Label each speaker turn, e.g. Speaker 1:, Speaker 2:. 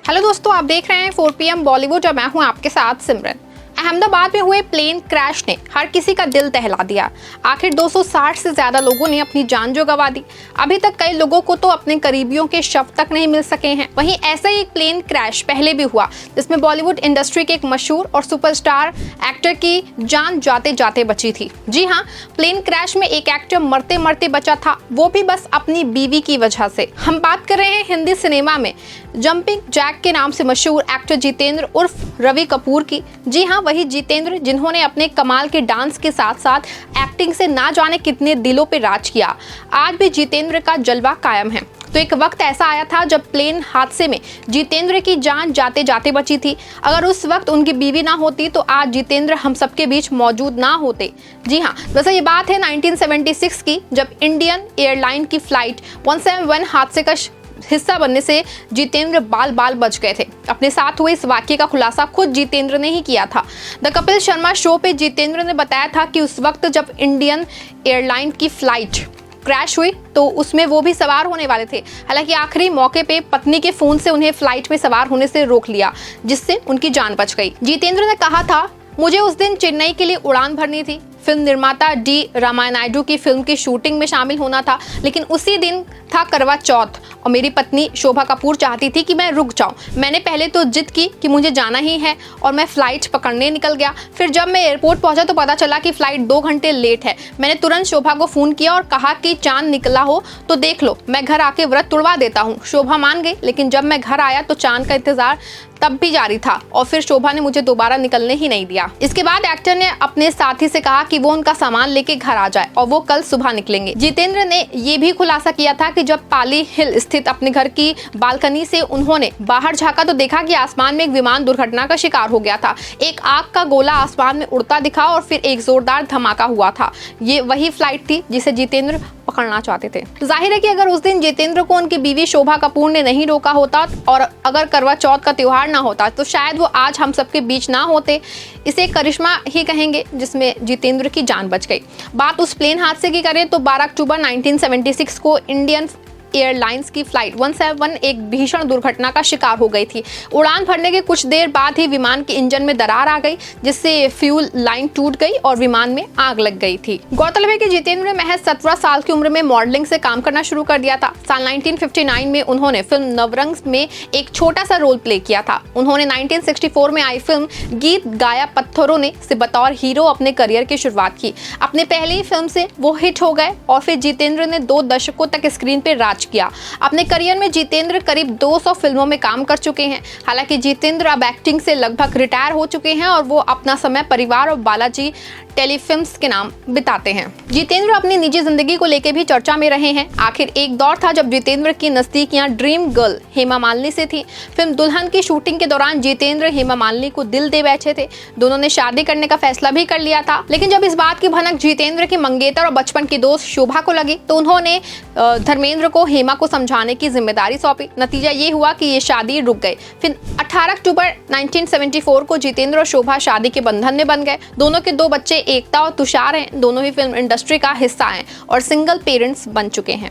Speaker 1: Hello दोस्तों, आप देख रहे हैं 4 PM बॉलीवुड और मैं हूं आपके साथ सिमरन। अहमदाबाद में हुए प्लेन क्रैश ने हर किसी का दिल दहला दिया। आखिर 260 से ज्यादा लोगों ने अपनी जान जो गंवा दी। अभी तक कई लोगों को तो अपने करीबियों के शव तक नहीं मिल सके हैं। वहीं ऐसा ही एक प्लेन क्रैश पहले भी हुआ जिसमें बॉलीवुड इंडस्ट्री के एक मशहूर और सुपरस्टार एक्टर की जान जाते जाते बची थी। जी हाँ, प्लेन क्रैश में एक एक्टर मरते मरते बचा था, वो भी बस अपनी बीवी की वजह से। हम बात कर रहे हैं हिंदी सिनेमा में जंपिंग जैक के नाम से मशहूर एक्टर जितेंद्र उर्फ रवि कपूर की। जी हाँ, वही जितेंद्र जिन्होंने अपने कमाल के डांस के साथ साथ एक्टिंग से ना जाने कितने दिलों पे राज किया। आज भी जितेंद्र का जलवा कायम है। तो एक वक्त ऐसा आया था जब प्लेन हादसे में जितेंद्र की जान जाते जाते बची थी। अगर उस वक्त उनकी बीवी ना होती तो आज जितेंद्र हम सबके बीच मौजूद ना होते। जी हाँ, वैसे ये बात है 1976 की, जब इंडियन एयरलाइन की फ्लाइट 171 हादसे का हिस्सा बनने से जितेंद्र बाल बाल बच गए थे। अपने साथ हुए इस वाकये का खुलासा खुद जितेंद्र ने ही किया था। द कपिल शर्मा शो पे जितेंद्र ने बताया था कि उस वक्त जब इंडियन एयरलाइन की फ्लाइट क्रैश हुई तो उसमें वो भी सवार होने वाले थे। हालांकि आखिरी मौके पे पत्नी के फोन से उन्हें फ्लाइट में सवार होने से रोक लिया, जिससे उनकी जान बच गई। जितेंद्र ने कहा था, मुझे उस दिन चेन्नई के लिए उड़ान भरनी थी। फिल्म निर्माता डी रामानायडू की फिल्म की शूटिंग में शामिल होना था, लेकिन उसी दिन था करवा चौथ और मेरी पत्नी शोभा कपूर चाहती थी कि मैं रुक जाऊं। मैंने पहले तो जिद की कि मुझे जाना ही है और मैं फ्लाइट पकड़ने निकल गया। फिर जब मैं एयरपोर्ट पहुंचा तो पता चला कि फ्लाइट 2 घंटे लेट है। मैंने तुरंत शोभा को फ़ोन किया और कहा कि चांद निकला हो तो देख लो, मैं घर आके व्रत तुड़वा देता हूँ। शोभा मान गई, लेकिन जब मैं घर आया तो चांद का इंतजार तब भी जारी था और फिर शोभा ने मुझे दोबारा निकलने ही नहीं दिया। इसके बाद एक्टर ने अपने साथी से कहा कि वो उनका सामान लेके घर आ जाए और वो कल सुबह निकलेंगे। जितेंद्र ने ये भी खुलासा किया था कि जब पाली हिल स्थित अपने घर की बालकनी से उन्होंने बाहर झांका तो देखा कि आसमान में एक विमान दुर्घटना का शिकार हो गया था। एक आग का गोला आसमान में उड़ता दिखा और फिर एक जोरदार धमाका हुआ था। ये वही फ्लाइट थी जिसे जितेंद्र पकड़ना चाहते थे। जाहिर है कि अगर उस दिन जितेंद्र को उनकी बीवी शोभा कपूर ने नहीं रोका होता और अगर करवा चौथ का त्योहार ना होता तो शायद वो आज हम सबके बीच ना होते। इसे करिश्मा ही कहेंगे जिसमें जितेंद्र की जान बच गई। बात उस प्लेन हादसे की करें तो 12 अक्टूबर 1976 को इंडियन एयरलाइंस की फ्लाइट 171 एक भीषण दुर्घटना का शिकार हो गई थी। उड़ान भरने के कुछ देर बाद ही विमान के इंजन में दरार आ गई, जिससे फ्यूल लाइन टूट गई और विमान में आग लग गई थी। गौरतलब है कि जितेंद्र ने महज 17 साल की उम्र में मॉडलिंग से काम करना शुरू कर दिया था। साल 1959 में उन्होंने फिल्म नवरंग में एक छोटा सा रोल प्ले किया था। उन्होंने 1964 में आई फिल्म गीत गाया पत्थरों ने से बतौर हीरो अपने करियर की शुरुआत की। अपने पहली ही फिल्म से वो हिट हो गए और फिर जितेंद्र ने 2 दशकों तक स्क्रीन पे राज किया। अपने करियर में जितेंद्र करीब 200 फिल्मों में काम कर चुके हैं। हालांकि जितेंद्र अब एक्टिंग से लगभग रिटायर हो चुके हैं और वो अपना समय परिवार और बालाजी टेलीफिल्म्स के नाम बिताते हैं। जितेंद्र अपनी निजी जिंदगी को लेकर भी चर्चा में रहे हैं। आखिर एक दौर था जब जितेंद्र की नजदीकियां ड्रीम गर्ल हेमा मालिनी से थी। फिल्म दुल्हन की शूटिंग के दौरान जितेंद्र हेमा मालिनी को दिल दे बैठे थे। दोनों ने शादी करने का फैसला भी कर लिया था, लेकिन जब इस बात की भनक जितेंद्र की मंगेतर और बचपन की दोस्त शोभा को लगी तो उन्होंने धर्मेंद्र को हेमा को समझाने की जिम्मेदारी सौंपी। नतीजा ये हुआ कि ये शादी रुक गई। फिर 18 अक्टूबर 1974 को जितेंद्र और शोभा शादी के बंधन में बन गए। दोनों के 2 बच्चे एकता और तुषार हैं। दोनों ही फिल्म इंडस्ट्री का हिस्सा हैं और सिंगल पेरेंट्स बन चुके हैं।